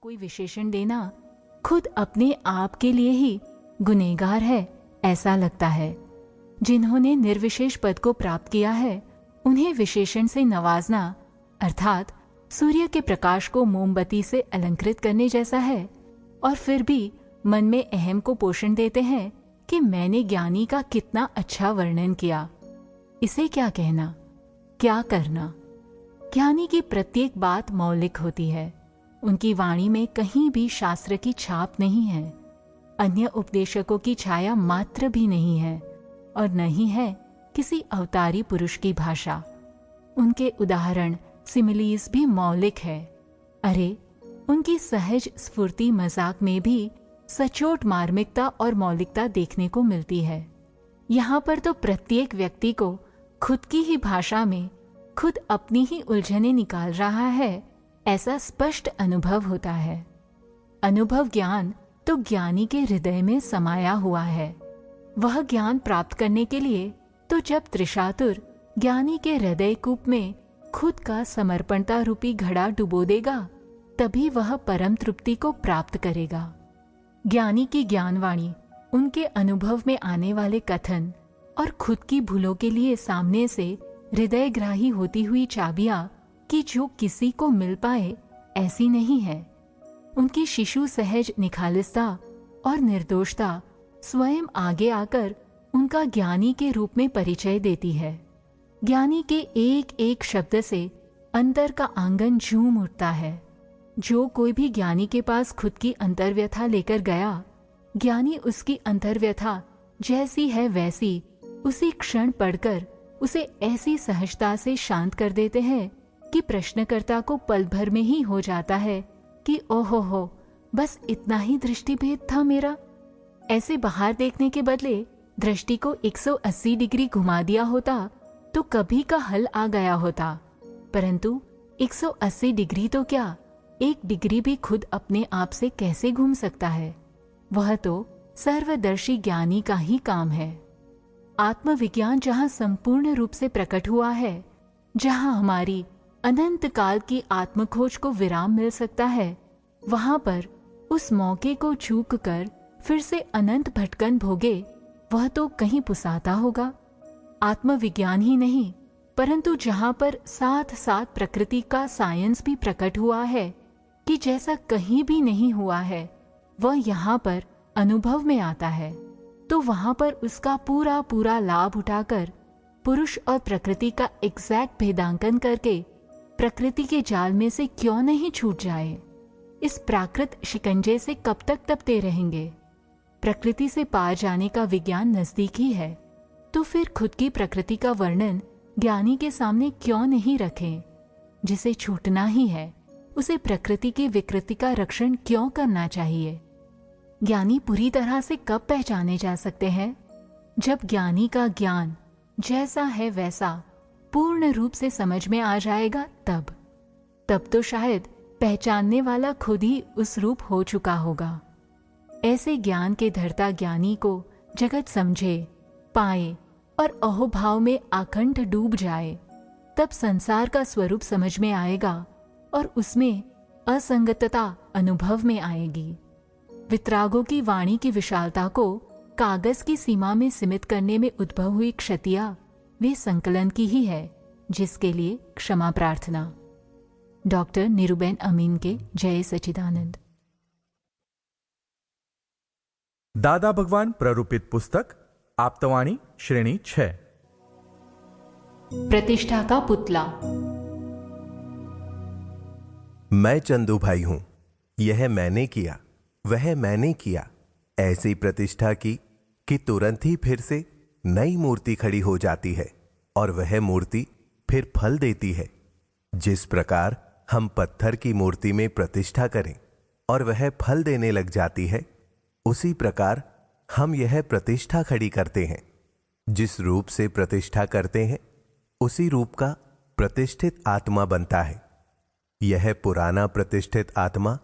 कोई विशेषण देना खुद अपने आप के लिए ही गुनहगार है ऐसा लगता है। जिन्होंने निर्विशेष पद को प्राप्त किया है उन्हें विशेषण से नवाजना अर्थात सूर्य के प्रकाश को मोमबत्ती से अलंकृत करने जैसा है, और फिर भी मन में अहम को पोषण देते हैं कि मैंने ज्ञानी का कितना अच्छा वर्णन किया। इसे क्या कहना, क्या करना। ज्ञानी की प्रत्येक बात मौलिक होती है। उनकी वाणी में कहीं भी शास्त्र की छाप नहीं है, अन्य उपदेशकों की छाया मात्र भी नहीं है, और न ही है किसी अवतारी पुरुष की भाषा। उनके उदाहरण सिमिलीज भी मौलिक है। अरे, उनकी सहज स्फूर्ति मजाक में भी सचोट मार्मिकता और मौलिकता देखने को मिलती है। यहाँ पर तो प्रत्येक व्यक्ति को खुद की ही भाषा में खुद अपनी ही उलझने निकाल रहा है ऐसा स्पष्ट अनुभव होता है। अनुभव ज्ञान तो ज्ञानी के हृदय में समाया हुआ है। वह ज्ञान प्राप्त करने के लिए तो जब त्रिशातुर ज्ञानी के हृदय कूप में खुद का समर्पणता रूपी घड़ा डुबो देगा, तभी वह परम तृप्ति को प्राप्त करेगा। ज्ञानी की ज्ञानवाणी, उनके अनुभव में आने वाले कथन और खुद की भूलों के लिए सामने से हृदयग्राही होती हुई चाबियां कि जो किसी को मिल पाए ऐसी नहीं है। उनकी शिशु सहज निखालिसता और निर्दोषता स्वयं आगे आकर उनका ज्ञानी के रूप में परिचय देती है। ज्ञानी के एक एक शब्द से अंतर का आंगन झूम उठता है। जो कोई भी ज्ञानी के पास खुद की अंतर्व्यथा लेकर गया, ज्ञानी उसकी अंतर्व्यथा जैसी है वैसी उसी क्षण पढ़कर उसे ऐसी सहजता से शांत कर देते हैं कि प्रश्नकर्ता को पल भर में ही हो जाता है कि ओहो हो, बस इतना ही दृष्टिभेद था मेरा। ऐसे बाहर देखने के बदले दृष्टि को 180 डिग्री घुमा दिया होता तो कभी का हल आ गया होता, परंतु 180 डिग्री तो क्या, 1 डिग्री भी खुद अपने आप से कैसे घूम सकता है। वह तो सर्वदर्शी ज्ञानी का ही काम है। आत्मविज्ञान जहाँ संपूर्ण रूप से प्रकट हुआ है, जहाँ हमारी अनंत काल की आत्मखोज को विराम मिल सकता है, वहाँ पर उस मौके को चूक कर फिर से अनंत भटकन भोगे वह तो कहीं पुसाता होगा। आत्मविज्ञान ही नहीं, परंतु जहाँ पर साथ साथ प्रकृति का साइंस भी प्रकट हुआ है कि जैसा कहीं भी नहीं हुआ है वह यहाँ पर अनुभव में आता है, तो वहाँ पर उसका पूरा पूरा लाभ उठाकर पुरुष और प्रकृति का एग्जैक्ट भेदांकन करके प्रकृति के जाल में से क्यों नहीं छूट जाए। इस प्राकृत शिकंजे से कब तक तपते रहेंगे। प्रकृति से पार जाने का विज्ञान नजदीक ही है, तो फिर खुद की प्रकृति का वर्णन ज्ञानी के सामने क्यों नहीं रखें। जिसे छूटना ही है उसे प्रकृति की विकृति का रक्षण क्यों करना चाहिए। ज्ञानी पूरी तरह से कब पहचाने जा सकते हैं, जब ज्ञानी का ज्ञान जैसा है वैसा पूर्ण रूप से समझ में आ जाएगा। तब तो शायद पहचानने वाला खुद ही उस रूप हो चुका होगा। ऐसे ज्ञान के धर्ता ज्ञानी को जगत समझे, पाए और अहोभाव में आकंठ डूब जाए, तब संसार का स्वरूप समझ में आएगा और उसमें असंगतता अनुभव में आएगी। वितरागों की वाणी की विशालता को कागज की सीमा में सीमित करने में उद्भव हुई क्षतियां वे संकलन की ही है, जिसके लिए क्षमा प्रार्थना। डॉक्टर नीरूबेन अमीन के जय सच्चिदानंद। दादा भगवान प्ररूपित पुस्तक आप्तवाणी श्रेणी 6। प्रतिष्ठा का पुतला। मैं चंदू भाई हूं, यह मैंने किया, वह मैंने किया, ऐसी प्रतिष्ठा की कि तुरंत ही फिर से नई मूर्ति खड़ी हो जाती है और वह मूर्ति फिर फल देती है। जिस प्रकार हम पत्थर की मूर्ति में प्रतिष्ठा करें और वह फल देने लग जाती है, उसी प्रकार हम यह प्रतिष्ठा खड़ी करते हैं। जिस रूप से प्रतिष्ठा करते हैं उसी रूप का प्रतिष्ठित आत्मा बनता है। यह पुराना प्रतिष्ठित आत्मा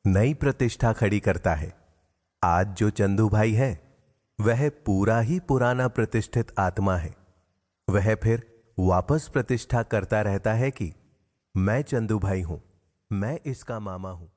नई प्रतिष्ठा खड़ी करता है। आज जो चंदू भाई है वह पूरा ही पुराना प्रतिष्ठित आत्मा है। वह फिर वापस प्रतिष्ठा करता रहता है कि मैं चंदू भाई हूं, मैं इसका मामा हूं।